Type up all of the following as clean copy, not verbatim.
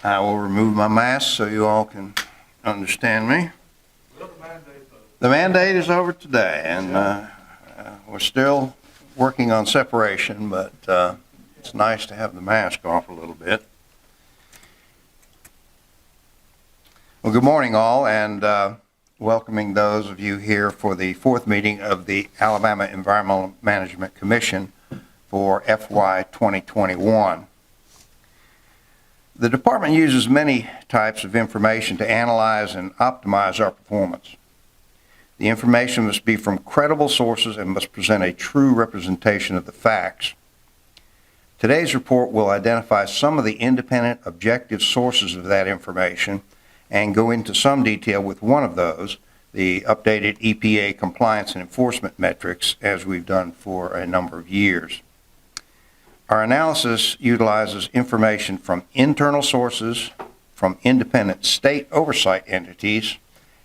I will remove my mask so you all can understand me. Well, the mandate's over. The mandate is over today, and we're still working on separation, but it's nice to have the mask off a little bit. Well, good morning all, and welcoming those of you here for the fourth meeting of the Alabama Environmental Management Commission for FY 2021. The department uses many types of information to analyze and optimize our performance. The information must be from credible sources and must present a true representation of the facts. Today's report will identify some of the independent, objective sources of that information and go into some detail with one of those, the updated EPA compliance and enforcement metrics, as we've done for a number of years. Our analysis utilizes information from internal sources, from independent state oversight entities,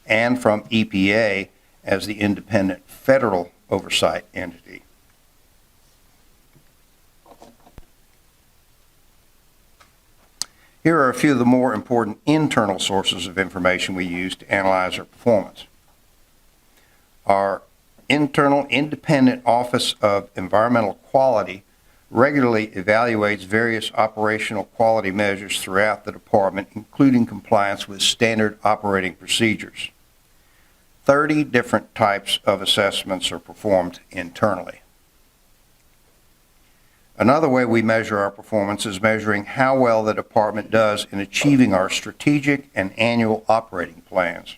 and from EPA as the independent federal oversight entity. Here are a few of the more important internal sources of information we use to analyze our performance. Our internal independent Office of Environmental Quality regularly evaluates various operational quality measures throughout the department, including compliance with standard operating procedures. 30 different types of assessments are performed internally. Another way we measure our performance is measuring how well the department does in achieving our strategic and annual operating plans.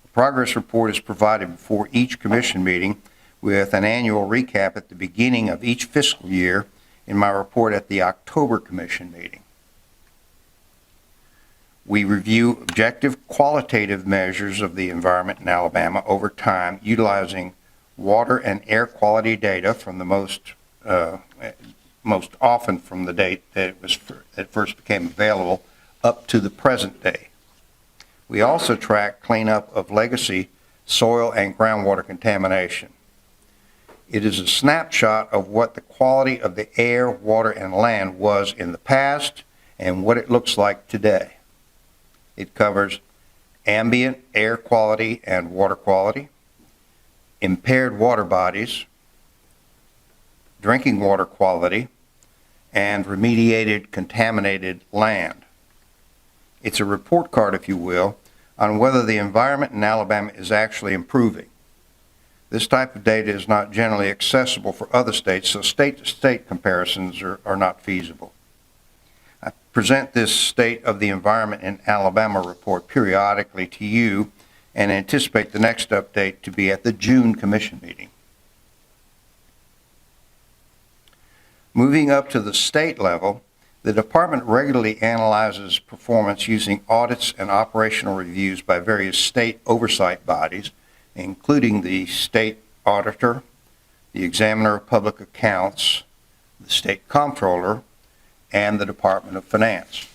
A progress report is provided before each commission meeting with an annual recap at the beginning of each fiscal year in my report at the October commission meeting. We review objective qualitative measures of the environment in Alabama over time, utilizing water and air quality data from the most often from the date that it first became available up to the present day. We also track cleanup of legacy soil and groundwater contamination. It is a snapshot of what the quality of the air, water, and land was in the past and what it looks like today. It covers ambient air quality and water quality, impaired water bodies, drinking water quality, and remediated contaminated land. It's a report card, if you will, on whether the environment in Alabama is actually improving. This type of data is not generally accessible for other states, so state-to-state comparisons are not feasible. I present this State of the Environment in Alabama report periodically to you and anticipate the next update to be at the June Commission meeting. Moving up to the state level, the department regularly analyzes performance using audits and operational reviews by various state oversight bodies, including the state auditor, the examiner of public accounts, the state comptroller, and the Department of Finance.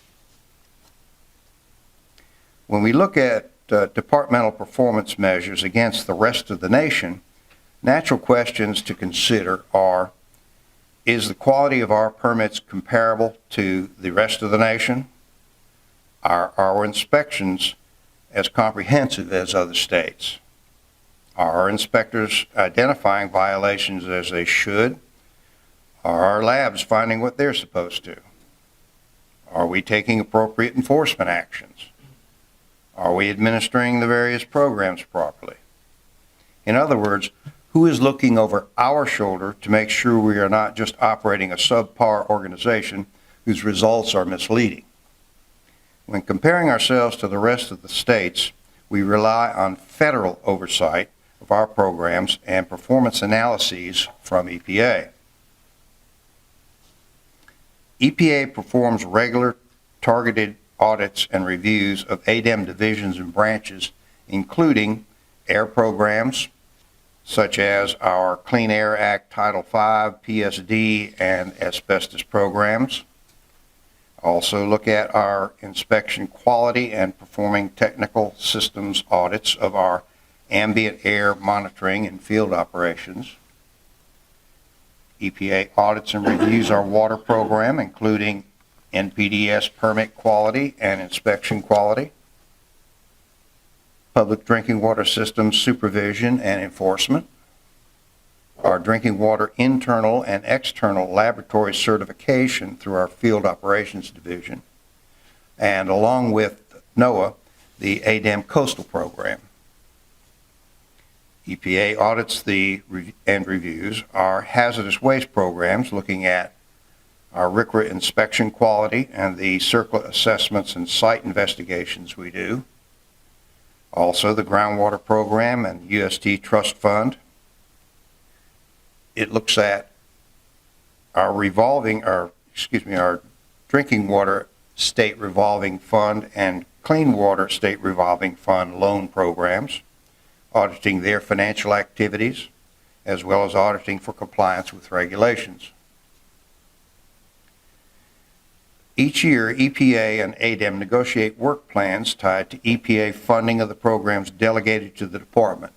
When we look at departmental performance measures against the rest of the nation, natural questions to consider are, is the quality of our permits comparable to the rest of the nation? Are our inspections as comprehensive as other states? Are our inspectors identifying violations as they should? Are our labs finding what they're supposed to? Are we taking appropriate enforcement actions? Are we administering the various programs properly? In other words, who is looking over our shoulder to make sure we are not just operating a subpar organization whose results are misleading? When comparing ourselves to the rest of the states, we rely on federal oversight of our programs and performance analyses from EPA. EPA performs regular targeted audits and reviews of ADEM divisions and branches, including air programs such as our Clean Air Act Title V, PSD, and asbestos programs. Also look at our inspection quality and performing technical systems audits of our ambient air monitoring and field operations. EPA audits and reviews our water program, including NPDES permit quality and inspection quality, public drinking water system supervision and enforcement, our drinking water internal and external laboratory certification through our Field Operations Division, and along with NOAA, the ADEM Coastal Program. EPA audits and reviews our hazardous waste programs, looking at our RCRA inspection quality and the CERCLA assessments and site investigations we do. Also the groundwater program and UST Trust Fund. It looks at our drinking water state revolving fund and clean water state revolving fund loan programs, auditing their financial activities, as well as auditing for compliance with regulations. Each year, EPA and ADEM negotiate work plans tied to EPA funding of the programs delegated to the department.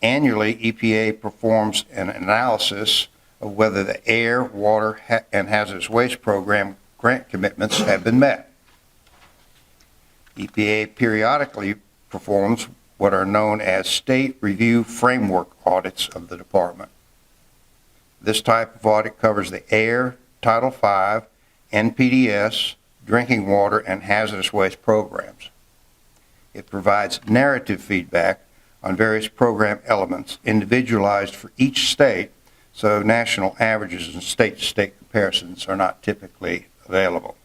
Annually, EPA performs an analysis of whether the air, water, and hazardous waste program grant commitments have been met. EPA periodically performs what are known as state review framework audits of the department. This type of audit covers the air, Title V, NPDES, drinking water, and hazardous waste programs. It provides narrative feedback on various program elements individualized for each state, so national averages and state-to-state comparisons are not typically available.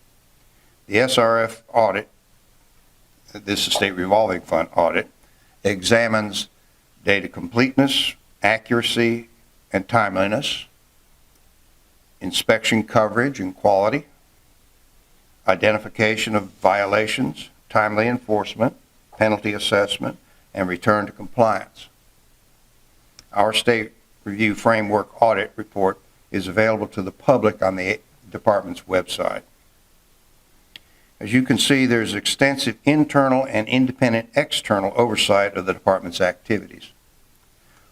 The SRF audit, this is State Revolving Fund audit, examines data completeness, accuracy, and timeliness, inspection coverage and quality, identification of violations, timely enforcement, penalty assessment, and return to compliance. Our State Review Framework Audit Report is available to the public on the department's website. As you can see, there's extensive internal and independent external oversight of the department's activities.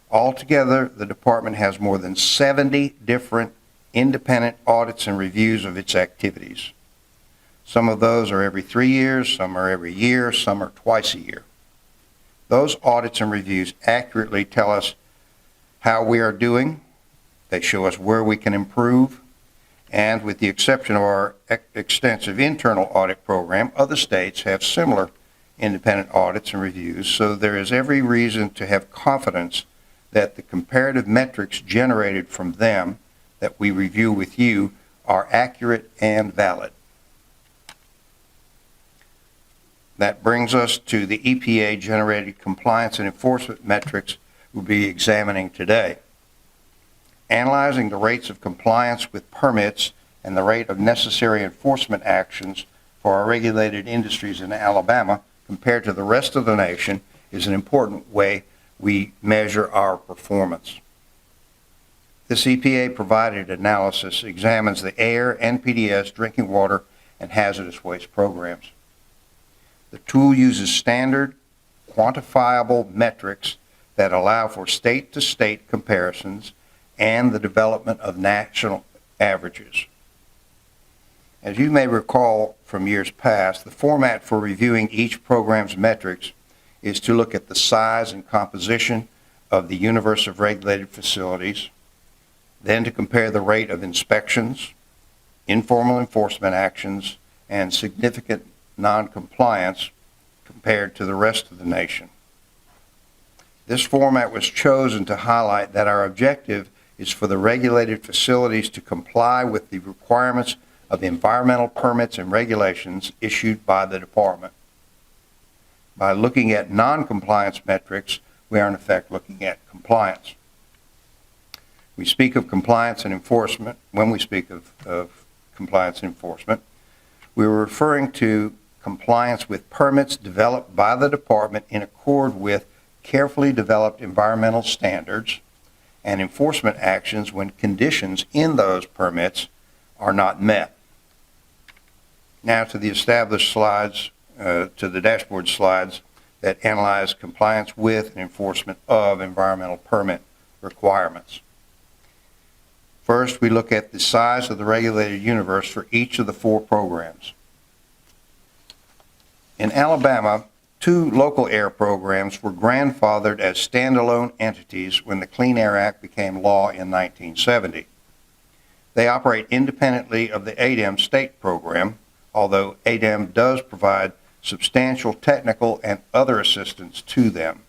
Altogether, the department has more than 70 different independent audits and reviews of its activities. Some of those are every 3 years, some are every year, some are twice a year. Those audits and reviews accurately tell us how we are doing. They show us where we can improve. And with the exception of our extensive internal audit program, other states have similar independent audits and reviews, so there is every reason to have confidence that the comparative metrics generated from them that we review with you are accurate and valid. That brings us to the EPA-generated compliance and enforcement metrics we'll be examining today. Analyzing the rates of compliance with permits and the rate of necessary enforcement actions for our regulated industries in Alabama compared to the rest of the nation is an important way we measure our performance. This EPA-provided analysis examines the air, NPDES, drinking water, and hazardous waste programs. The tool uses standard, quantifiable metrics that allow for state-to-state comparisons and the development of national averages. As you may recall from years past, the format for reviewing each program's metrics is to look at the size and composition of the universe of regulated facilities, then to compare the rate of inspections, informal enforcement actions, and significant non-compliance compared to the rest of the nation. This format was chosen to highlight that our objective is for the regulated facilities to comply with the requirements of environmental permits and regulations issued by the department. By looking at non-compliance metrics, we are in effect looking at compliance. We speak of compliance and enforcement. When we speak of compliance and enforcement, we're referring to compliance with permits developed by the department in accord with carefully developed environmental standards and enforcement actions when conditions in those permits are not met. Now to the established slides, to the dashboard slides that analyze compliance with and enforcement of environmental permit requirements. First, we look at the size of the regulated universe for each of the 4 programs. In Alabama, 2 local air programs were grandfathered as standalone entities when the Clean Air Act became law in 1970. They operate independently of the ADEM state program, although ADEM does provide substantial technical and other assistance to them.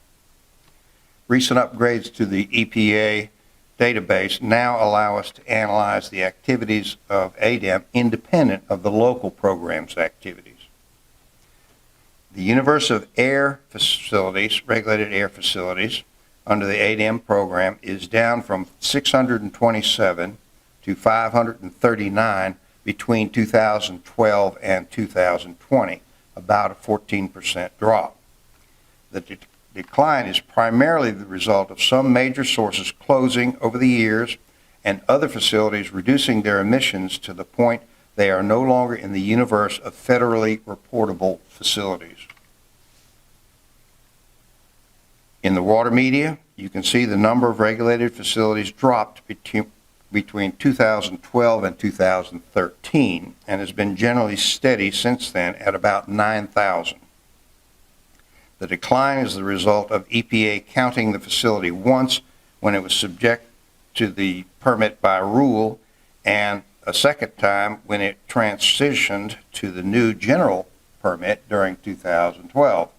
Recent upgrades to the EPA database now allow us to analyze the activities of ADEM independent of the local program's activities. The universe of air facilities, regulated air facilities, under the ADEM program is down from 627 to 539 between 2012 and 2020, about a 14% drop. The decline is primarily the result of some major sources closing over the years and other facilities reducing their emissions to the point they are no longer in the universe of federally reportable facilities. In the water media, you can see the number of regulated facilities dropped between 2012 and 2013 and has been generally steady since then at about 9,000. The decline is the result of EPA counting the facility once when it was subject to the permit by rule, and a second time when it transitioned to the new general permit during 2012.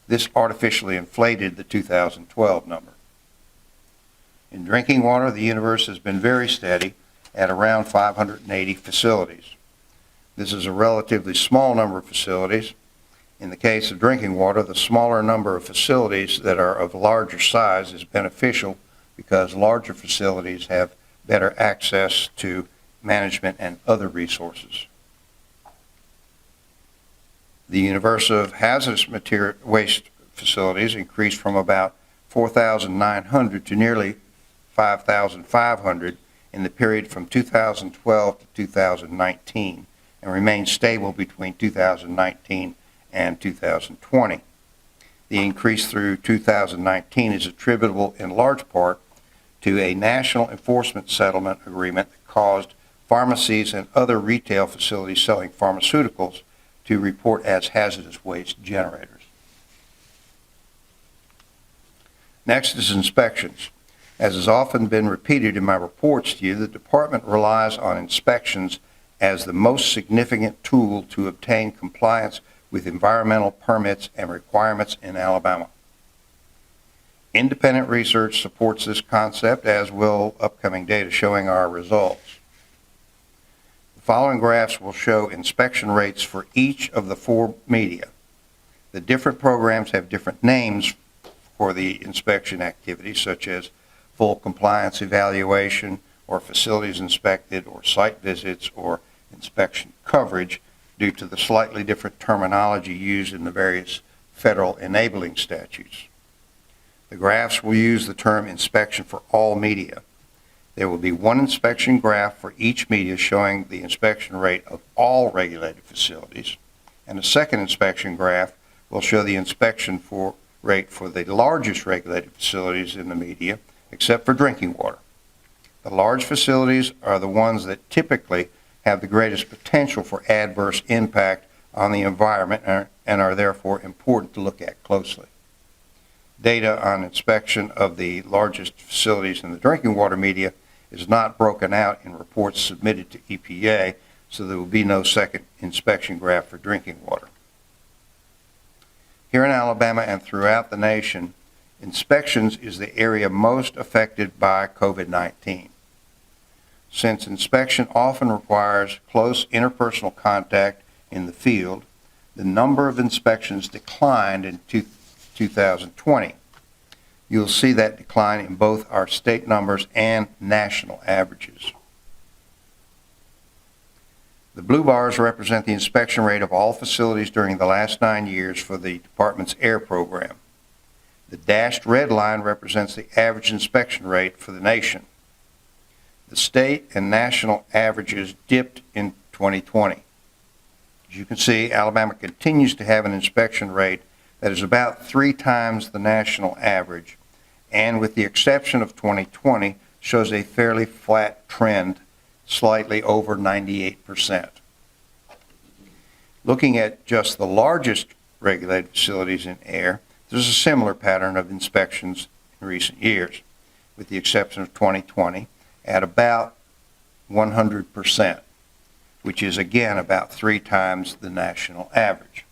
This artificially inflated the 2012 number. In drinking water, the universe has been very steady at around 580 facilities. This is a relatively small number of facilities. In the case of drinking water, the smaller number of facilities that are of larger size is beneficial because larger facilities have better access to management and other resources. The universe of hazardous material waste facilities increased from about 4,900 to nearly 5,500 in the period from 2012 to 2019 and remained stable between 2019 and 2020. The increase through 2019 is attributable in large part to a national enforcement settlement agreement that caused pharmacies and other retail facilities selling pharmaceuticals to report as hazardous waste generators. Next is inspections. As has often been repeated in my reports to you, the department relies on inspections as the most significant tool to obtain compliance with environmental permits and requirements in Alabama. Independent research supports this concept, as will upcoming data showing our results. The following graphs will show inspection rates for each of the 4 media. The different programs have different names for the inspection activities, such as full compliance evaluation, or facilities inspected, or site visits, or inspection coverage, due to the slightly different terminology used in the various federal enabling statutes. The graphs will use the term inspection for all media. There will be one inspection graph for each media showing the inspection rate of all regulated facilities, and a second inspection graph will show the inspection rate for the largest regulated facilities in the media, except for drinking water. The large facilities are the ones that typically have the greatest potential for adverse impact on the environment and are therefore important to look at closely. Data on inspection of the largest facilities in the drinking water media is not broken out in reports submitted to EPA, so there will be no second inspection graph for drinking water. Here in Alabama and throughout the nation, inspections is the area most affected by COVID-19. Since inspection often requires close interpersonal contact in the field, the number of inspections declined in 2020. You'll see that decline in both our state numbers and national averages. The blue bars represent the inspection rate of all facilities during the last 9 years for the department's air program. The dashed red line represents the average inspection rate for the nation. The state and national averages dipped in 2020. As you can see, Alabama continues to have an inspection rate that is about 3 times the national average, and with the exception of 2020, shows a fairly flat trend, slightly over 98%. Looking at just the largest regulated facilities in air, there's a similar pattern of inspections in recent years, with the exception of 2020, at about 100%, which is again about 3 times the national average.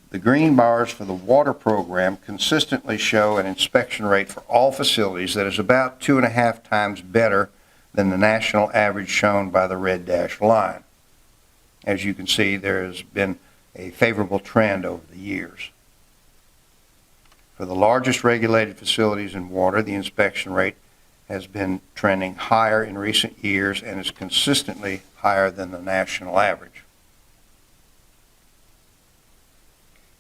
The green bars for the water program consistently show an inspection rate for all facilities that is about 2.5 times better than the national average shown by the red dashed line. As you can see, there has been a favorable trend over the years. For the largest regulated facilities in water, the inspection rate has been trending higher in recent years and is consistently higher than the national average.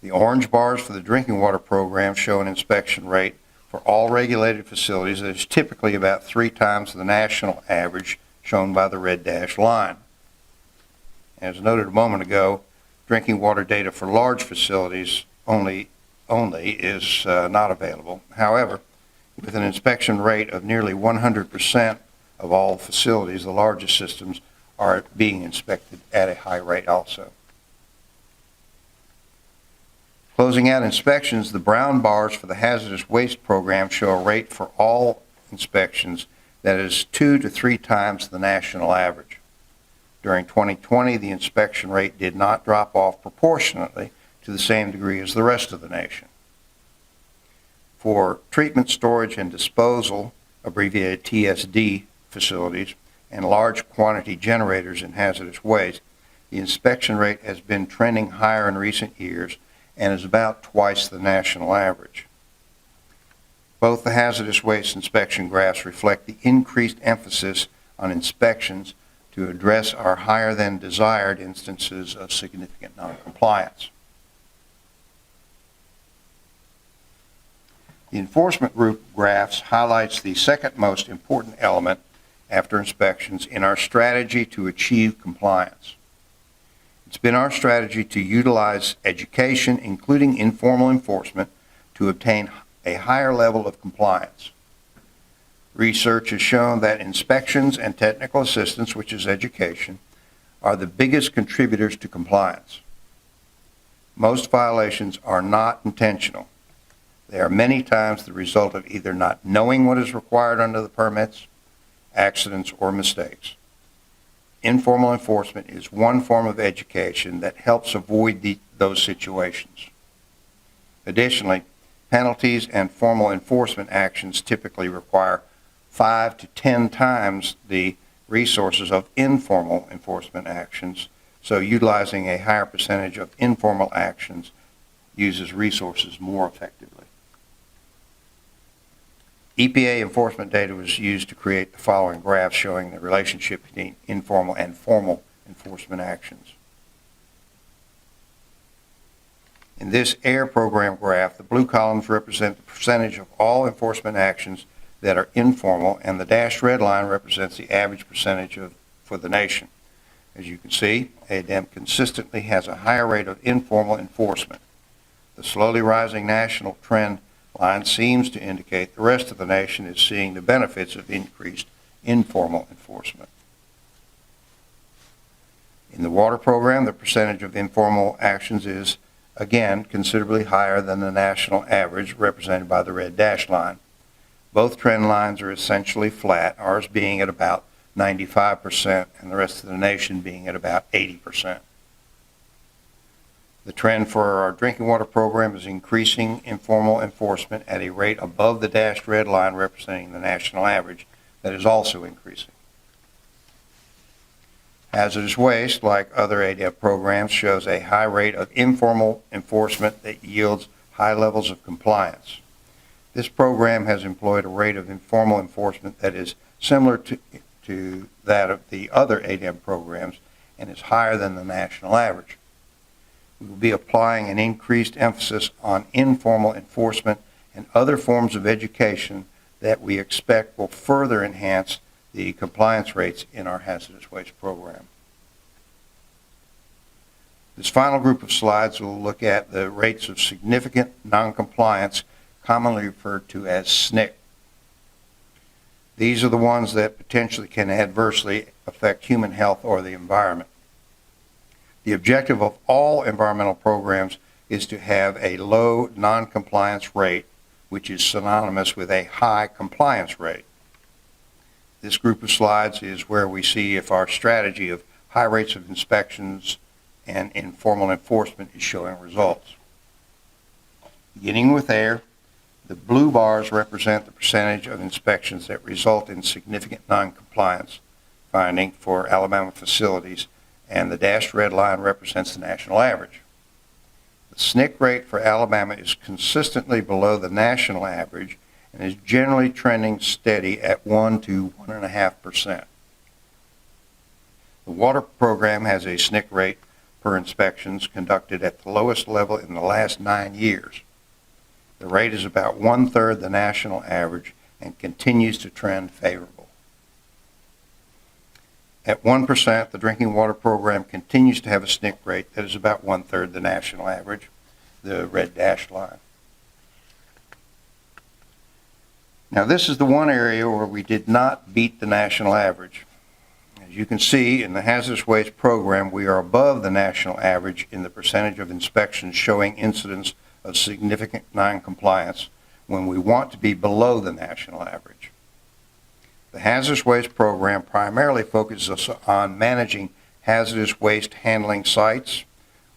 The orange bars for the drinking water program show an inspection rate for all regulated facilities that is typically about 3 times the national average shown by the red dashed line. As noted a moment ago, drinking water data for large facilities only is not available. However, with an inspection rate of nearly 100% of all facilities, the largest systems are being inspected at a high rate also. Closing out inspections, the brown bars for the hazardous waste program show a rate for all inspections that is 2 to 3 times the national average. During 2020, the inspection rate did not drop off proportionately to the same degree as the rest of the nation. For treatment, storage, and disposal, abbreviated TSD facilities, and large quantity generators in hazardous waste, the inspection rate has been trending higher in recent years and is about twice the national average. Both the hazardous waste inspection graphs reflect the increased emphasis on inspections to address our higher than desired instances of significant noncompliance. The enforcement group graphs highlights the second most important element after inspections in our strategy to achieve compliance. It's been our strategy to utilize education, including informal enforcement, to obtain a higher level of compliance. Research has shown that inspections and technical assistance, which is education, are the biggest contributors to compliance. Most violations are not intentional. They are many times the result of either not knowing what is required under the permits, accidents, or mistakes. Informal enforcement is one form of education that helps avoid those situations. Additionally, penalties and formal enforcement actions typically require 5 to 10 times the resources of informal enforcement actions, so utilizing a higher percentage of informal actions uses resources more effectively. EPA enforcement data was used to create the following graph showing the relationship between informal and formal enforcement actions. In this AIR program graph, the blue columns represent the percentage of all enforcement actions that are informal, and the dashed red line represents the average percentage for the nation. As you can see, ADEM consistently has a higher rate of informal enforcement. The slowly rising national trend line seems to indicate the rest of the nation is seeing the benefits of increased informal enforcement. In the water program, the percentage of informal actions is, again, considerably higher than the national average, represented by the red dashed line. Both trend lines are essentially flat, ours being at about 95% and the rest of the nation being at about 80%. The trend for our drinking water program is increasing informal enforcement at a rate above the dashed red line representing the national average that is also increasing. Hazardous waste, like other ADEP programs, shows a high rate of informal enforcement that yields high levels of compliance. This program has employed a rate of informal enforcement that is similar to that of the other ADEP programs and is higher than the national average. We will be applying an increased emphasis on informal enforcement and other forms of education that we expect will further enhance the compliance rates in our hazardous waste program. This final group of slides will look at the rates of significant noncompliance, commonly referred to as SNCC. These are the ones that potentially can adversely affect human health or the environment. The objective of all environmental programs is to have a low non-compliance rate, which is synonymous with a high compliance rate. This group of slides is where we see if our strategy of high rates of inspections and informal enforcement is showing results. Beginning with air, the blue bars represent the percentage of inspections that result in significant non-compliance finding for Alabama facilities, and the dashed red line represents the national average. The SNCC rate for Alabama is consistently below the national average and is generally trending steady at 1 to 1.5%. The water program has a SNCC rate per inspections conducted at the lowest level in the last 9 years. The rate is about 1/3 the national average and continues to trend favorable. At 1%, the drinking water program continues to have a SNCC rate that is about 1/3 the national average, the red dashed line. Now, this is the one area where we did not beat the national average. As you can see, in the hazardous waste program, we are above the national average in the percentage of inspections showing incidents of significant noncompliance when we want to be below the national average. The hazardous waste program primarily focuses on managing hazardous waste handling sites,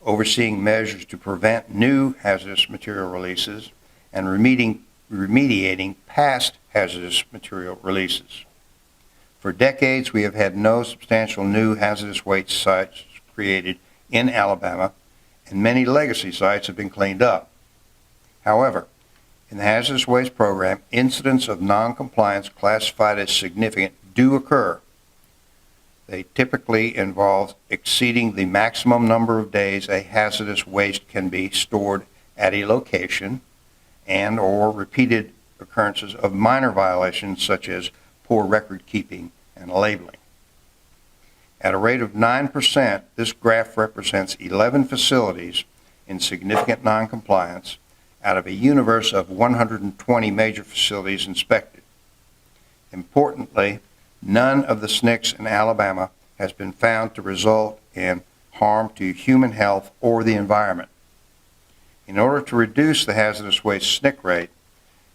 overseeing measures to prevent new hazardous material releases, and remediating past hazardous material releases. For decades, we have had no substantial new hazardous waste sites created in Alabama, and many legacy sites have been cleaned up. However, in the hazardous waste program, incidents of noncompliance classified as significant do occur. They typically involve exceeding the maximum number of days a hazardous waste can be stored at a location, and or repeated occurrences of minor violations such as poor record keeping and labeling. At a rate of 9%, this graph represents 11 facilities in significant noncompliance out of a universe of 120 major facilities inspected. Importantly, none of the SNCCs in Alabama has been found to result in harm to human health or the environment. In order to reduce the hazardous waste SNCC rate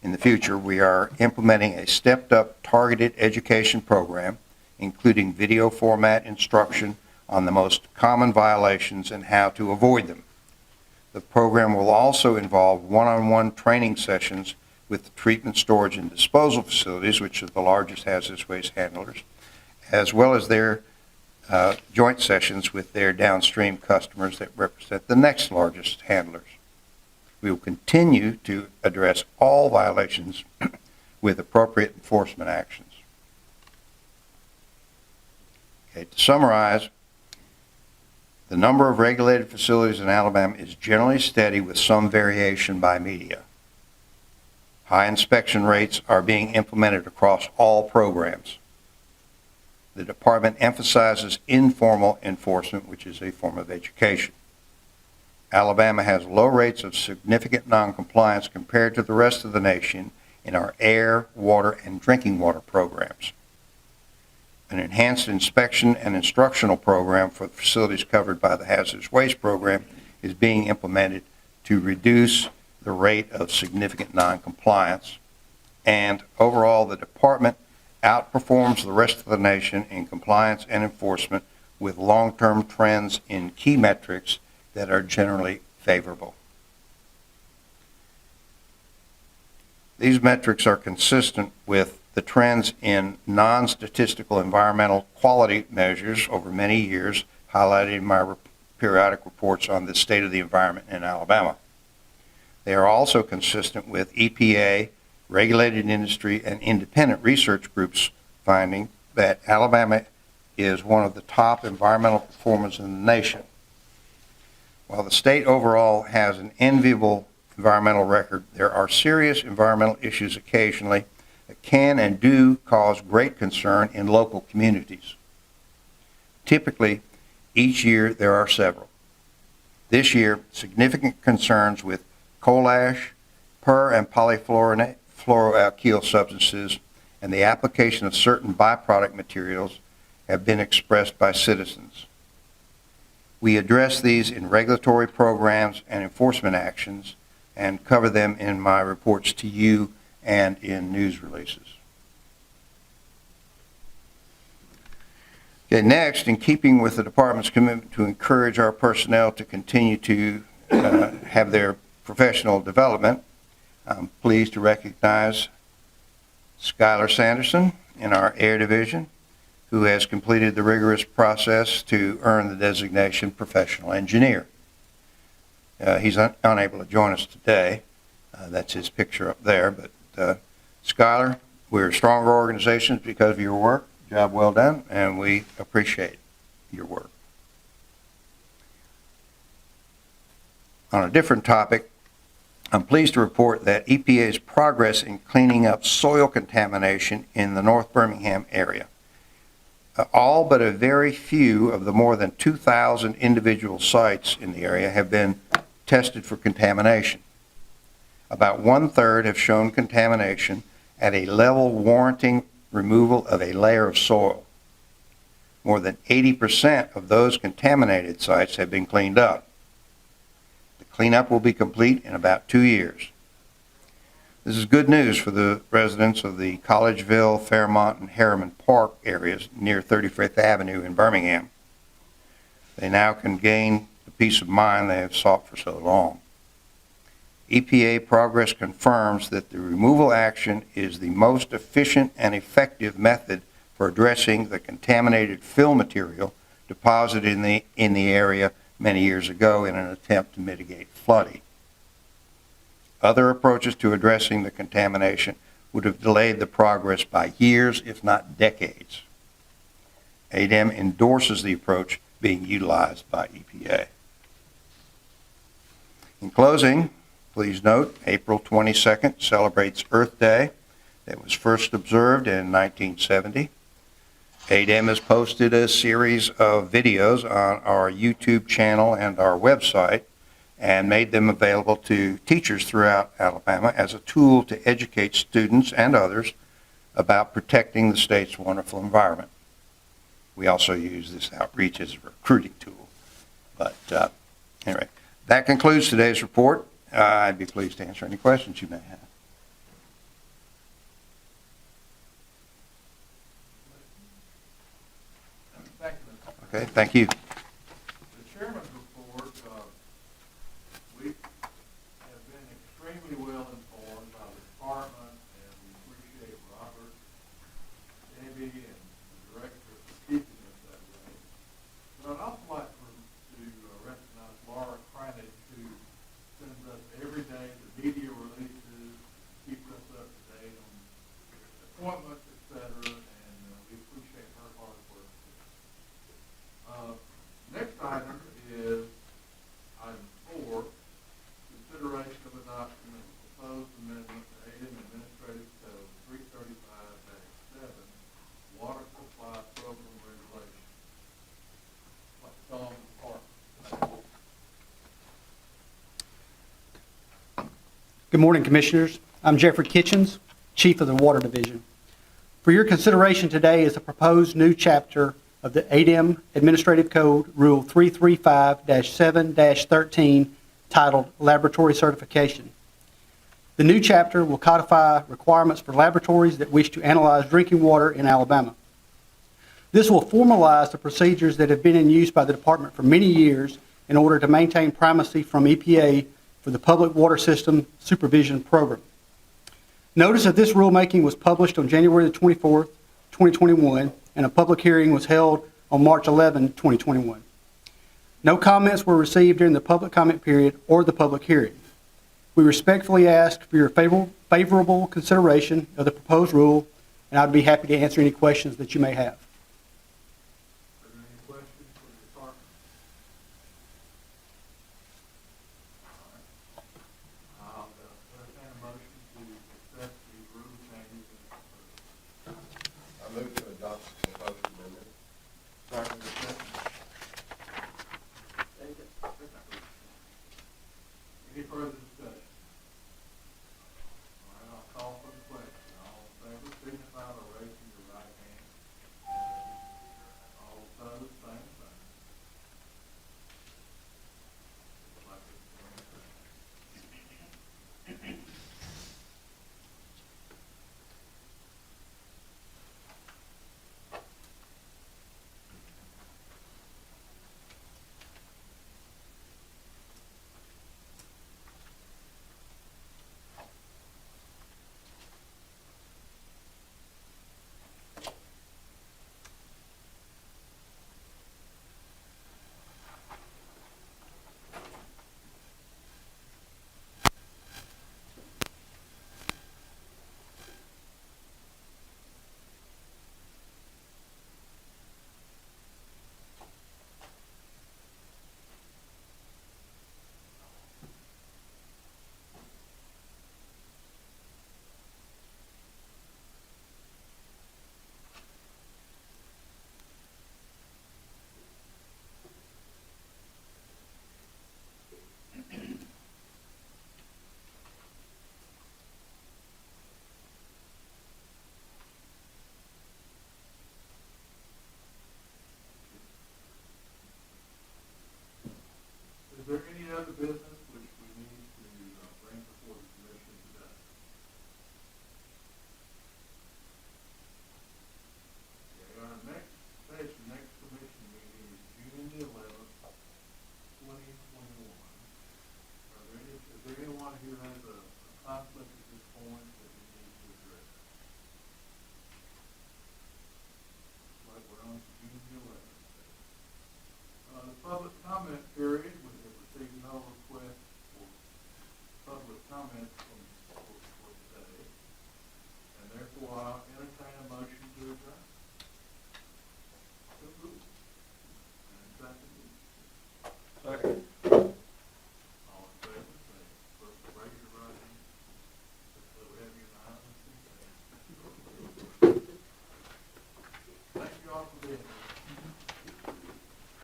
in the future, we are implementing a stepped-up targeted education program, including video format instruction on the most common violations and how to avoid them. The program will also involve one-on-one training sessions with the treatment, storage, and disposal facilities, which are the largest hazardous waste handlers, as well as their joint sessions with their downstream customers that represent the next largest handlers. We will continue to address all violations with appropriate enforcement actions. Okay, to summarize, the number of regulated facilities in Alabama is generally steady with some variation by media. High inspection rates are being implemented across all programs. The department emphasizes informal enforcement, which is a form of education. Alabama has low rates of significant noncompliance compared to the rest of the nation in our air, water, and drinking water programs. An enhanced inspection and instructional program for the facilities covered by the hazardous waste program is being implemented to reduce the rate of significant noncompliance. And overall, the department outperforms the rest of the nation in compliance and enforcement with long-term trends in key metrics that are generally favorable. These metrics are consistent with the trends in non-statistical environmental quality measures over many years, highlighted in my periodic reports on the state of the environment in Alabama. They are also consistent with EPA, regulated industry, and independent research groups finding that Alabama is one of the top environmental performers in the nation. While the state overall has an enviable environmental record, there are serious environmental issues occasionally that can and do cause great concern in local communities. Typically, each year there are several. This year, significant concerns with coal ash, per and polyfluoroalkyl substances, and the application of certain byproduct materials have been expressed by citizens. We address these in regulatory programs and enforcement actions and cover them in my reports to you and in news releases. Okay, next, in keeping with the department's commitment to encourage our personnel to continue to have their professional development, I'm pleased to recognize Skylar Sanderson in our Air Division, who has completed the rigorous process to earn the designation Professional Engineer. He's unable to join us today. That's his picture up there. But Skylar, we're stronger organizations because of your work. Job well done, and we appreciate your work. On a different topic, I'm pleased to report that EPA's progress in cleaning up soil contamination in the North Birmingham area. All but a very few of the more than 2,000 individual sites in the area have been tested for contamination. About 1/3 have shown contamination at a level warranting removal of a layer of soil. More than 80% of those contaminated sites have been cleaned up. The cleanup will be complete in about 2 years. This is good news for the residents of the Collegeville, Fairmont, and Harriman Park areas near 35th Avenue in Birmingham. They now can gain the peace of mind they have sought for so long. EPA progress confirms that the removal action is the most efficient and effective method for addressing the contaminated fill material deposited in the area many years ago in an attempt to mitigate flooding. Other approaches to addressing the contamination would have delayed the progress by years, if not decades. ADEM endorses the approach being utilized by EPA. In closing, please note, April 22nd celebrates Earth Day that was first observed in 1970. ADEM has posted a series of videos on our YouTube channel and our website and made them available to teachers throughout Alabama as a tool to educate students and others about protecting the state's wonderful environment. We also use this outreach as a recruiting tool. But anyway, that concludes today's report. I'd be pleased to answer any questions you may have. Thank you, Mr. Okay, thank you. The chairman's report, we have been extremely well informed by the department, and we appreciate Robert, Debbie, and the director for keeping us that way. But I'd also like to recognize Laura Cranich, who sends us every day the media releases, keeps us up to date on appointments, et cetera, and we appreciate her hard work. Next item is item 4, consideration of adoption of a proposed amendment to ADEM Administrative Code 335-7, Water Supply Program Regulations. Like it's on the department. Good morning, Commissioners. I'm Jeffrey Kitchens, Chief of the Water Division. For your consideration today is a proposed new chapter of the ADEM Administrative Code, Rule 335-7-13, titled Laboratory Certification. The new chapter will codify requirements for laboratories that wish to analyze drinking water in Alabama. This will formalize the procedures that have been in use by the Department for many years in order to maintain primacy from EPA for the Public Water System Supervision Program. Notice of this rulemaking was published on January the 24th, 2021, and a public hearing was held on March 11, 2021. No comments were received during the public comment period or the public hearing. We respectfully ask for your favorable consideration of the proposed rule, and I'd be happy to answer any questions that you may have.